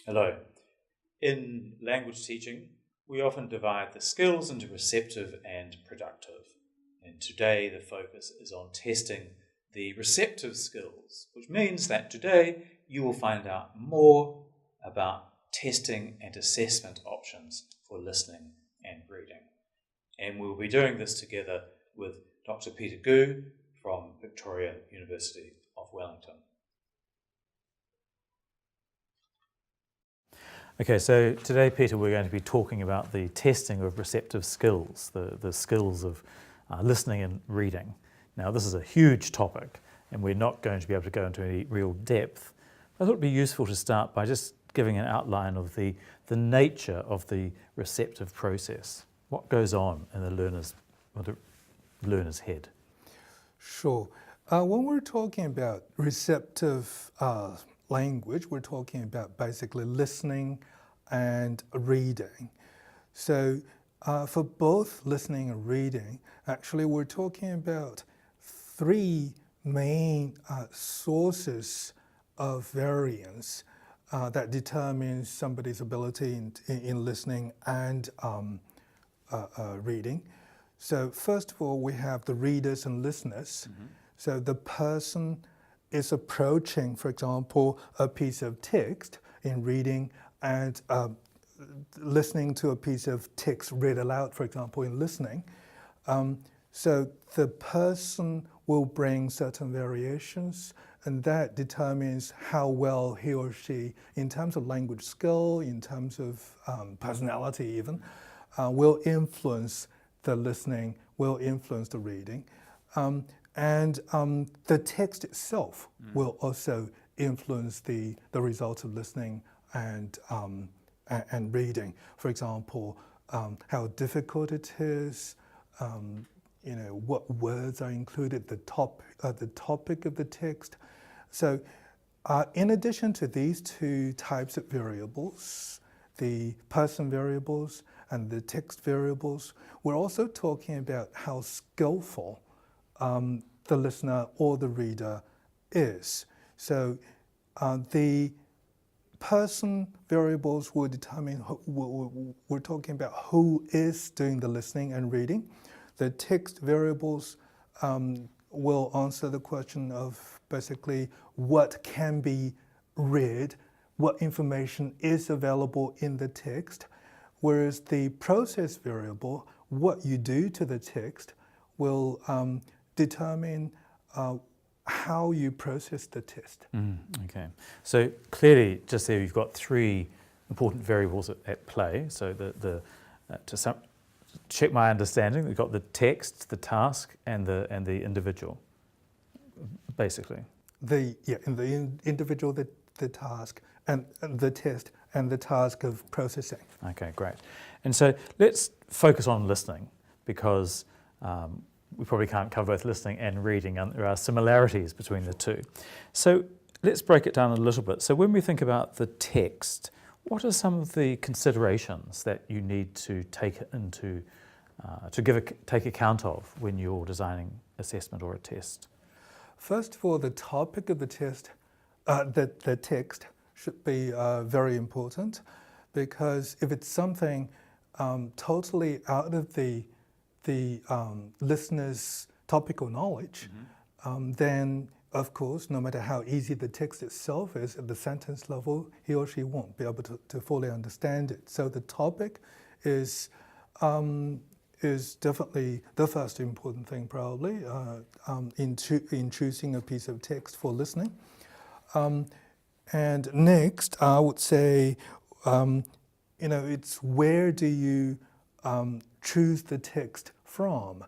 Hello. In language teaching, we often divide the skills into receptive and productive. And today the focus is on testing the receptive skills, which means that today you will find out more about testing and assessment options for listening and reading. And we'll be doing this together with Dr. Peter Gu from Victoria University of Wellington. Okay, so today, Peter, we're going to be talking about the testing of receptive skills, the skills of listening and reading. Now, this is a huge topic, and we're not going to be able to go into any real depth. I thought it would be useful to start by just giving an outline of the nature of the receptive process. What goes on in the learner's head? Sure. When we're talking about receptive language, we're talking about basically listening and reading. So for both listening and reading, actually we're talking about three main sources of variance that determines somebody's ability in listening and reading. So first of all, we have the readers and listeners. Mm-hmm. So the person is approaching, for example, a piece of text in reading and listening to a piece of text read aloud, for example, in listening. So the person will bring certain variations, and that determines how well he or she, in terms of language skill, in terms of personality even, will influence the listening, will influence the reading. And the text itself will also influence the result of listening and reading. For example, how difficult it is, what words are included, the topic of the text. So in addition to these two types of variables, the person variables and the text variables, we're also talking about how skillful the listener or the reader is. So the person variables will determine, we're talking about who is doing the listening and reading. The text variables will answer the question of basically what can be read, what information is available in the text, whereas the process variable, what you do to the text, will determine how you process the test. Okay, so clearly just there you've got three important variables at play. So to check my understanding, we've got the text, the task, and the individual, basically. In the individual, the task, and the test, and the task of processing. Okay, great. And so let's focus on listening, because we probably can't cover both listening and reading, and there are similarities between the two. So let's break it down a little bit. So when we think about the text, what are some of the considerations that you need to take into, take account of when you're designing assessment or a test? First of all, the topic of the test, the text should be very important, because if it's something totally out of the listener's topical knowledge, then of course, no matter how easy the text itself is, at the sentence level, he or she won't be able to fully understand it. So the topic is definitely the first important thing, probably, in choosing a piece of text for listening. And next, I would say, it's where do you choose the text from,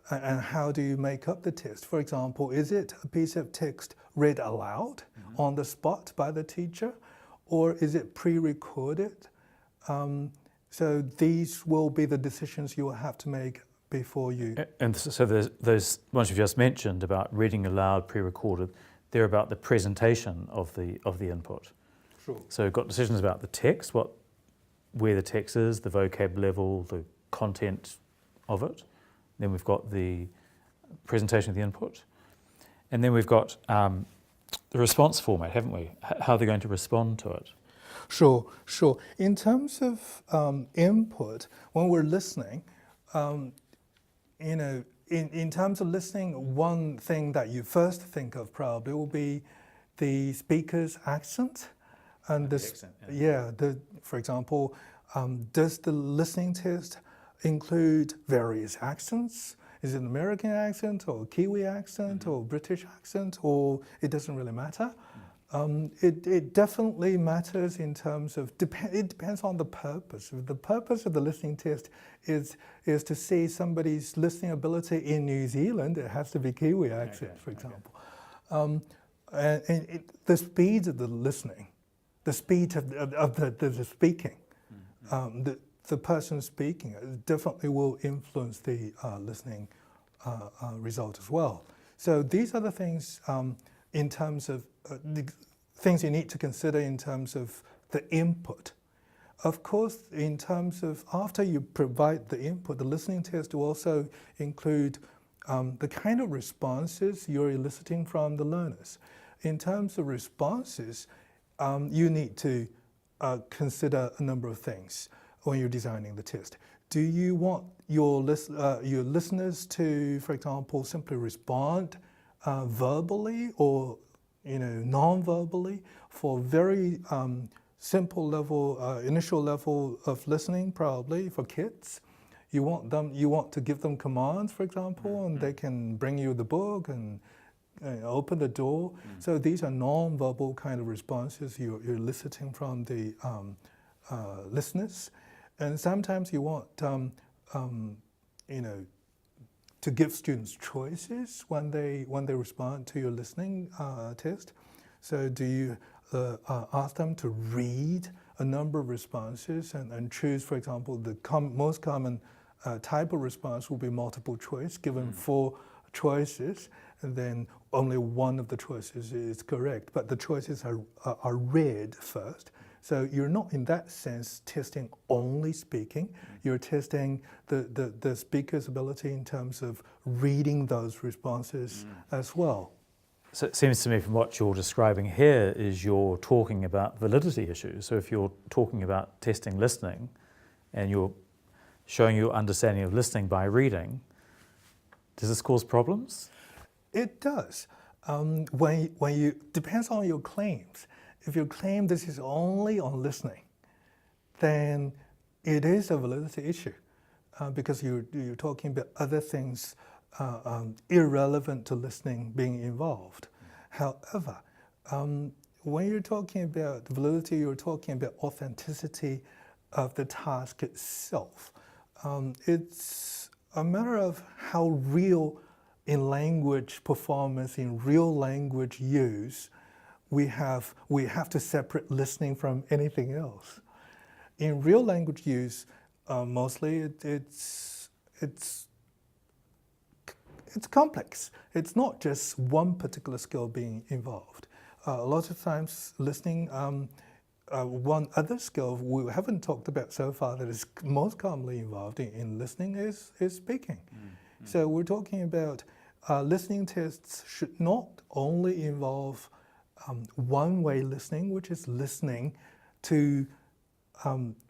and how do you make up the text? For example, is it a piece of text read aloud on the spot by the teacher, or is it pre-recorded? So these will be the decisions you will have to make before you... And so those ones you've just mentioned about reading aloud, pre-recorded, they're about the presentation of the input. Sure. So we've got decisions about the text, where the text is, the vocab level, the content of it. Then we've got the presentation of the input. And then we've got the response format, haven't we? How they're going to respond to it. Sure, sure. In terms of input, when we're listening, in terms of listening, one thing that you first think of probably will be the speaker's accent. And The accent, yeah. for example, does the listening test include various accents? Is it an American accent or Kiwi accent or British accent, or it doesn't really matter? It definitely matters in terms of, it depends on the purpose. If the purpose of the listening test is to see somebody's listening ability in New Zealand, it has to be Kiwi accent, for example. The speed of the listening, the speed of the speaking, the person speaking definitely will influence the listening result as well. So these are the things in terms of the things you need to consider in terms of the input. Of course, in terms of after you provide the input, the listening test will also include the kind of responses you're eliciting from the learners. In terms of responses, you need to consider a number of things when you're designing the test. Do you want your listeners to, for example, simply respond verbally or non-verbally for very simple level, initial level of listening, probably for kids? You want to give them commands, for example, and they can bring you the book and open the door. So these are non-verbal kind of responses you're eliciting from the listeners. And sometimes you want, to give students choices when they respond to your listening test. So do you ask them to read a number of responses and choose, for example, the most common type of response will be multiple choice, given 4 choices, and then only one of the choices is correct, but the choices are read first. So you're not, in that sense, testing only speaking. You're testing the speaker's ability in terms of reading those responses as well. So it seems to me from what you're describing here is you're talking about validity issues. So if you're talking about testing listening and you're showing your understanding of listening by reading, does this cause problems? It does. Depends on your claims. If you claim this is only on listening, then it is a validity issue because you're talking about other things irrelevant to listening being involved. However, when you're talking about validity, you're talking about authenticity of the task itself. It's a matter of how real in language performance, in real language use, we have to separate listening from anything else. In real language use, mostly it's complex. It's not just one particular skill being involved. A lot of times listening, one other skill we haven't talked about so far that is most commonly involved in listening is speaking. So we're talking about listening tests should not only involve one-way listening, which is listening to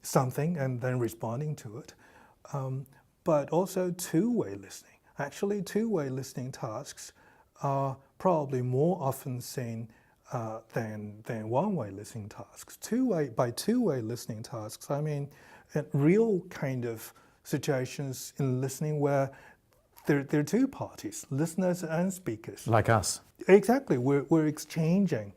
something and then responding to it, but also two-way listening. Actually, two-way listening tasks are probably more often seen than one-way listening tasks. By two-way listening tasks, I mean real kind of situations in listening where there are two parties, listeners and speakers. Like us. Exactly. We're exchanging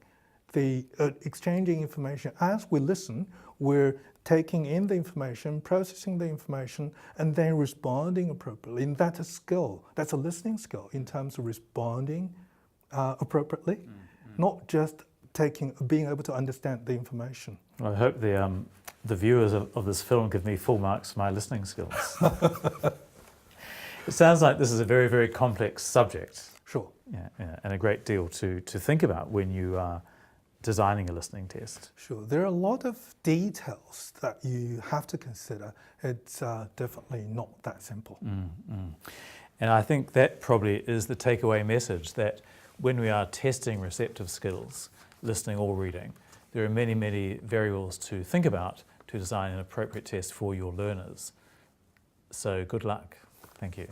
information. As we listen, we're taking in the information, processing the information, and then responding appropriately. And that's a skill. That's a listening skill in terms of responding appropriately, not just being able to understand the information. Well, I hope the viewers of this film give me full marks for my listening skills. It sounds like this is a very, very complex subject. Sure. Yeah, and a great deal to think about when you are designing a listening test. Sure. There are a lot of details that you have to consider. It's definitely not that simple. And I think that probably is the takeaway message, that when we are testing receptive skills, listening or reading, there are many, many variables to think about to design an appropriate test for your learners. So good luck. Thank you.